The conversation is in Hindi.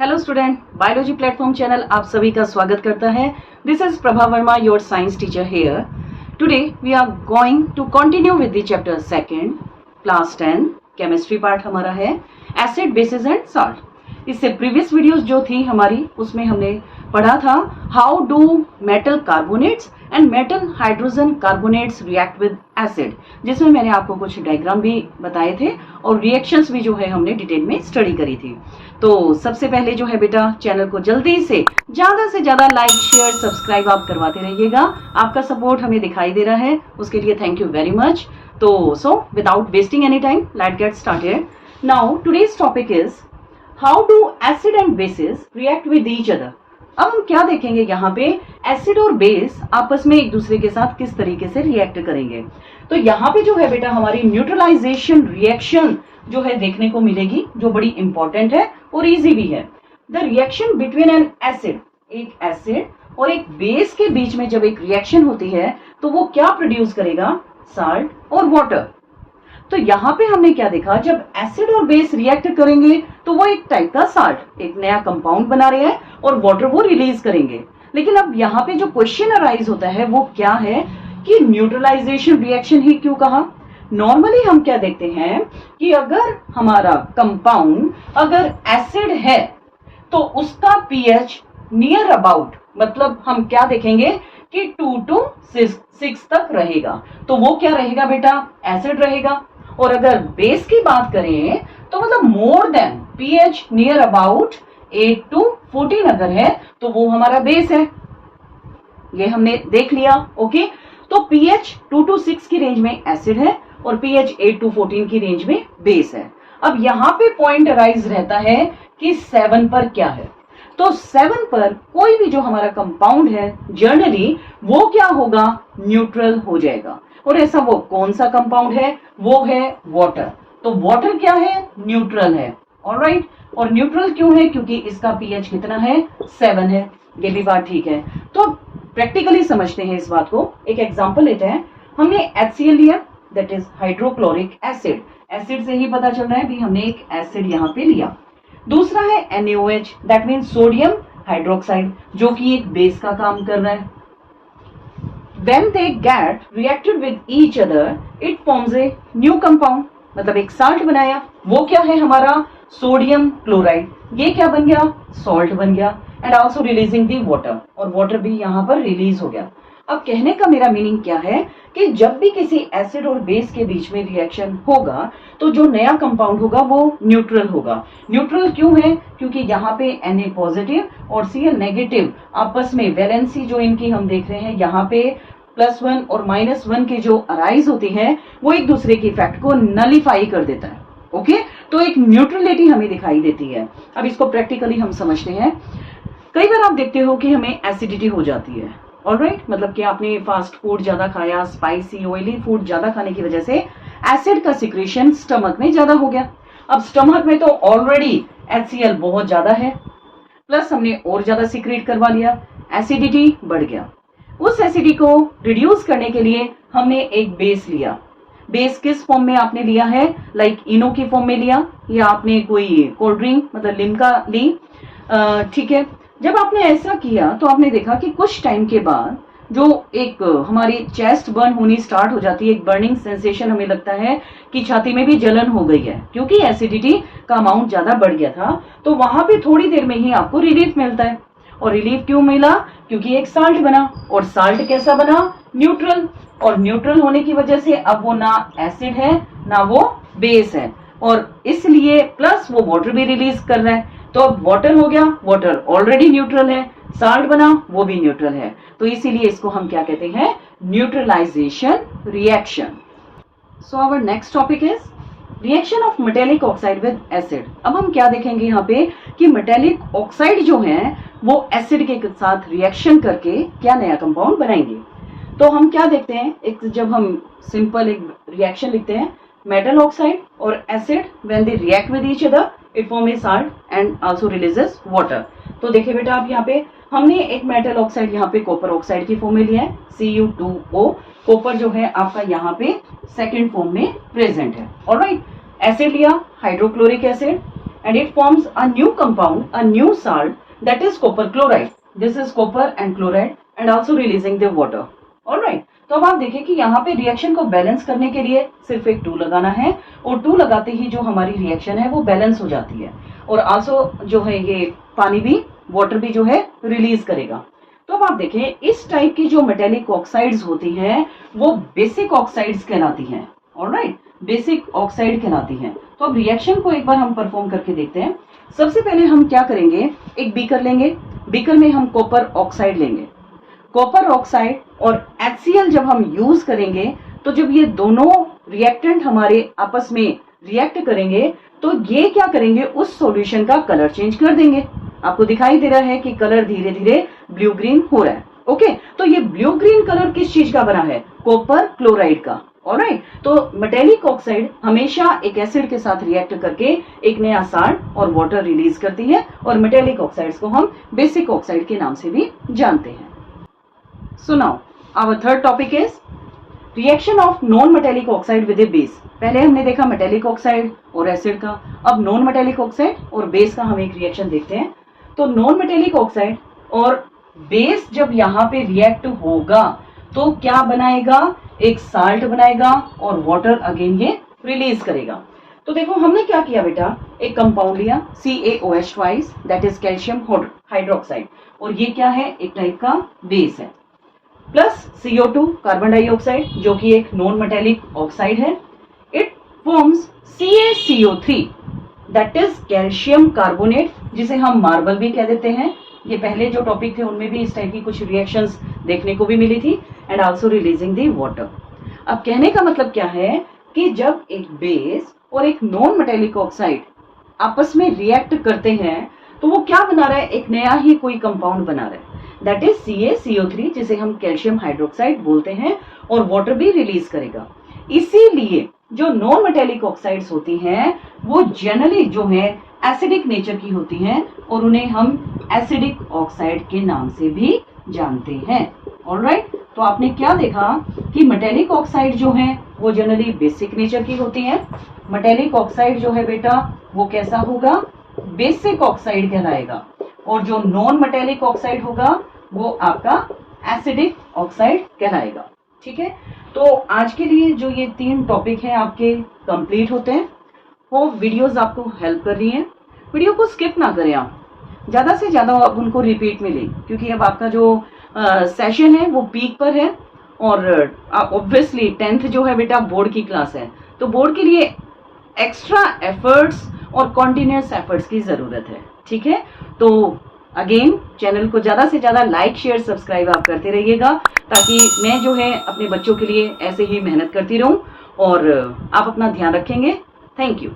Hello student, biology platform channel आप सभी का स्वागत करता है। This is Prabha Varma, your science teacher here. Today we are going to continue with the chapter second, class 10 chemistry part हमारा है एसिड, बेसिस एंड सॉल्ट। इससे प्रीवियस वीडियोस जो थी हमारी, उसमें हमने पढ़ा था how do metal carbonates and metal hydrogen carbonates react with acid, जिसमें मैंने आपको कुछ डायग्राम भी बताए थे और रिएक्शंस भी जो है हमने डिटेल में स्टडी करी थी। तो सबसे पहले जो है बेटा, चैनल को जल्दी से ज्यादा लाइक शेयर सब्सक्राइब आप करवाते रहिएगा। आपका सपोर्ट हमें दिखाई दे रहा है, उसके लिए थैंक यू वेरी मच। तो so without wasting any time, let's get started. Now today's topic is how do acid and bases react with each other. अब हम क्या देखेंगे यहाँ पे, एसिड और बेस आपस में एक दूसरे के साथ किस तरीके से रिएक्ट करेंगे। तो यहाँ पे जो है बेटा हमारी न्यूट्रलाइजेशन रिएक्शन जो है देखने को मिलेगी, जो बड़ी इंपॉर्टेंट है और इजी भी है। The reaction between N acid, एक एसिड और एक बेस के बीच में जब एक रिएक्शन होती है तो वो क्या प्रोड्यूस करेगा, साल्ट और वाटर। तो यहाँ पे हमने क्या देखा, जब एसिड और बेस रिएक्ट करेंगे तो वो एक टाइप का साल्ट, एक नया कंपाउंड बना रहे हैं और वाटर वो रिलीज करेंगे। लेकिन अब यहाँ पे जो क्वेश्चन अराइज होता है वो क्या है कि न्यूट्रलाइजेशन रिएक्शन ही क्यों कहा। नॉर्मली हम क्या देखते हैं कि अगर हमारा कंपाउंड अगर एसिड है तो उसका पीएच नियर अबाउट, मतलब हम क्या देखेंगे कि 2 to 6 तक रहेगा, तो वो क्या रहेगा बेटा, एसिड रहेगा। और अगर बेस की बात करें तो मतलब more than pH near about 8 to 14 अगर है तो वो हमारा बेस है। ये हमने देख लिया। ओके, तो पीएच 2 to 6 की रेंज में एसिड है और पीएच 8 to 14 की रेंज में बेस है। अब यहाँ पे पॉइंट अराइज रहता है कि 7 पर क्या है। तो 7 पर कोई भी जो हमारा कंपाउंड है जनरली वो क्या होगा, न्यूट्रल हो जाएगा। और ऐसा वो कौन सा कंपाउंड है, वो है वाटर। तो वाटर क्या है, न्यूट्रल है। ऑलराइट, और न्यूट्रल क्यों है, क्योंकि इसका पीएच कितना है, 7 है। ये भी बात ठीक है। तो प्रैक्टिकली समझते हैं इस बात को। एक एग्जांपल लेते हैं। हमने HCl लिया, that is hydrochloric acid. Acid से ही पता चल रहा है भी हमने एक एसिड यहाँ पे लिया। दूसरा है NaOH, that mean sodium hydroxide, जो कि एक बेस का काम कर रहा है। When they get reacted with each other, it forms a new compound, मतलब एक साल्ट बनाया। वो क्या है हमारा, सोडियम क्लोराइड। ये क्या बन गया, सॉल्ट बन गया। And also releasing the water, और वाटर भी यहाँ पर रिलीज हो गया। अब कहने का मेरा मीनिंग क्या है कि जब भी किसी एसिड और बेस के बीच में रिएक्शन होगा तो जो नया कंपाउंड होगा वो न्यूट्रल होगा। न्यूट्रल क्यों है, क्योंकि यहाँ पे Na पॉजिटिव और Cl नेगेटिव आपस में वैलेंसी जो इनकी हम देख रहे हैं यहाँ पे +1 और -1 की जो अराइज होती है वो एक दूसरे के इफेक्ट को नलिफाई कर देता है। ओके, तो एक न्यूट्रलिटी हमें दिखाई देती है। अब इसको प्रैक्टिकली हम समझते हैं। कई बार आप देखते हो कि हमें एसिडिटी हो जाती है। ऑलराइट, मतलब कि आपने फास्ट फूड ज्यादा खाया, स्पाइसी ऑयली फूड ज्यादा खाने की वजह से एसिड का सिक्रेशन स्टमक में ज्यादा हो गया। अब स्टमक में तो ऑलरेडी HCl बहुत ज्यादा है, प्लस हमने और ज्यादा सिक्रेट करवा लिया, एसिडिटी बढ़ गया। उस एसिडिटी को रिड्यूस करने के लिए हमने एक बेस लिया। बेस किस फॉर्म में आपने लिया है, लाइक इनो की फॉर्म में लिया, या आपने कोई कोल्ड ड्रिंक मतलब लिम्का ली। ठीक है, जब आपने ऐसा किया तो आपने देखा कि कुछ टाइम के बाद जो एक हमारी चेस्ट बर्न होनी स्टार्ट हो जाती है, एक बर्निंग सेंसेशन, हमें लगता है कि छाती में भी जलन हो गई है, क्योंकि एसिडिटी का अमाउंट ज्यादा बढ़ गया था। तो वहां पे थोड़ी देर में ही आपको रिलीफ मिलता है। और रिलीफ क्यों मिला, क्योंकि एक साल्ट बना, और साल्ट कैसा बना, न्यूट्रल। और न्यूट्रल होने की वजह से अब वो ना एसिड है ना वो बेस है, और इसलिए प्लस वो वाटर भी रिलीज कर रहा है। तो अब वाटर हो गया, वाटर ऑलरेडी न्यूट्रल है, साल्ट बना वो भी न्यूट्रल है। तो इसीलिए इसको हम क्या कहते हैं, neutralisation reaction. So our next topic is reaction of metallic oxide with acid. अब हम क्या देखेंगे यहाँ पे कि मेटेलिक ऑक्साइड जो है वो एसिड के साथ रिएक्शन करके क्या नया कंपाउंड बनाएंगे। तो हम क्या देखते हैं, एक जब हम सिंपल एक रिएक्शन लिखते हैं, मेटल ऑक्साइड और acid when they react with each other it form A salt and also releases water. तो देखिए बेटा, आप यहाँ पे हमने एक मेटल ऑक्साइड यहाँ पे कॉपर ऑक्साइड की फॉर्म में लिया है, Cu2O। कॉपर जो है आपका यहाँ पे सेकेंड फॉर्म में प्रेजेंट है। ऑलराइट, एसिड लिया hydrochloric acid, and it forms a new compound, a new salt, that is copper chloride. This is copper and chloride and also releasing the water. Alright, तो अब आप देखिए कि यहाँ पे रिएक्शन को बैलेंस करने के लिए सिर्फ एक 2 लगाना है और 2 लगाते ही जो हमारी रिएक्शन है वो बैलेंस हो जाती है और आल्सो जो है ये पानी भी, वाटर भी जो है रिलीज करेगा। तो अब आप देखें इस टाइप की जो मेटेलिक ऑक्साइड्स होती हैं वो बेसिक ऑक्साइड्स कहलाती हैं। ऑलराइट, बेसिक ऑक्साइड कहलाती हैं। तो अब रिएक्शन को एक बार हम परफॉर्म करके देखते हैं। सबसे पहले हम क्या करेंगे, एक बीकर लेंगे, बीकर में हम कॉपर ऑक्साइड लेंगे। कॉपर ऑक्साइड और HCl जब हम यूज करेंगे तो जब ये दोनों रिएक्टेंट हमारे आपस में रिएक्ट करेंगे तो ये क्या करेंगे, उस सॉल्यूशन का कलर चेंज कर देंगे। आपको दिखाई दे रहा है कि कलर धीरे धीरे ब्लू ग्रीन हो रहा है। ओके, तो ये ब्लू ग्रीन कलर किस चीज का बना है, कॉपर क्लोराइड का। ऑलराइट, तो मेटेलिक ऑक्साइड हमेशा एक एसिड के साथ रिएक्ट करके एक नया साल्ट और वाटर रिलीज करती है और मेटेलिक ऑक्साइड्स को हम बेसिक ऑक्साइड के नाम से भी जानते हैं। So now our third topic is reaction of non metallic oxide with a base. पहले हमने देखा मेटेलिक ऑक्साइड और एसिड का, अब नॉन मेटेलिक ऑक्साइड और बेस का हम एक रिएक्शन देखते हैं। तो नॉन मेटेलिक ऑक्साइड और बेस जब यहाँ पे रिएक्ट होगा तो क्या बनाएगा, एक साल्ट बनाएगा और वाटर अगेन ये रिलीज करेगा। तो देखो हमने क्या किया बेटा, एक कंपाउंड लिया CaOH twice, that is calcium hydroxide, और ये क्या है, एक टाइप का बेस है, प्लस CO2 कार्बन डाइऑक्साइड जो कि एक नॉन मेटेलिक ऑक्साइड है। It forms CaCO3 that is calcium carbonate, जिसे हम मार्बल भी कह देते हैं। ये पहले जो टॉपिक थे उनमें भी इस टाइप की कुछ रिएक्शंस देखने को भी मिली थी, and also releasing the water. अब कहने का मतलब क्या है कि जब एक बेस और एक नॉन मेटेलिक ऑक्साइड आपस में रिएक्ट करते हैं तो वो क्या बना रहा है, एक नया ही कोई कंपाउंड बना रहा है, दैट इज CaCO3 जिसे हम कैल्शियम हाइड्रोक्साइड बोलते हैं, और वाटर भी रिलीज करेगा। इसीलिए जो नॉन मेटेलिक ऑक्साइड्स होती हैं वो जनरली जो है एसिडिक नेचर की होती हैं और उन्हें हम एसिडिक ऑक्साइड के नाम से भी जानते हैं। ऑलराइट, तो आपने क्या देखा कि मेटेलिक ऑक्साइड जो है वो जनरली बेसिक नेचर की होती है। मेटेलिक ऑक्साइड जो है बेटा वो कैसा होगा, बेसिक ऑक्साइड कहलाएगा, और जो नॉन मेटेलिक ऑक्साइड होगा वो आपका एसिडिक ऑक्साइड कहलाएगा। ठीक है, तो आज के लिए जो ये 3 टॉपिक हैं आपके कंप्लीट होते हैं। वो वीडियोस आपको हेल्प कर रही हैं, वीडियो को स्किप ना करें, आप ज़्यादा से ज़्यादा आप उनको रिपीट में लें, क्योंकि अब आपका जो सेशन है वो पीक पर है, और ऑब्वियसली 10th जो है बेटा बोर्ड की क्लास है, तो बोर्ड के लिए एक्स्ट्रा एफर्ट्स और कॉन्टिन्यूस एफर्ट्स की ज़रूरत है। ठीक है, तो अगेन चैनल को ज़्यादा से ज़्यादा लाइक शेयर सब्सक्राइब आप करते रहिएगा, ताकि मैं जो है अपने बच्चों के लिए ऐसे ही मेहनत करती रहूं, और आप अपना ध्यान रखेंगे। Thank you.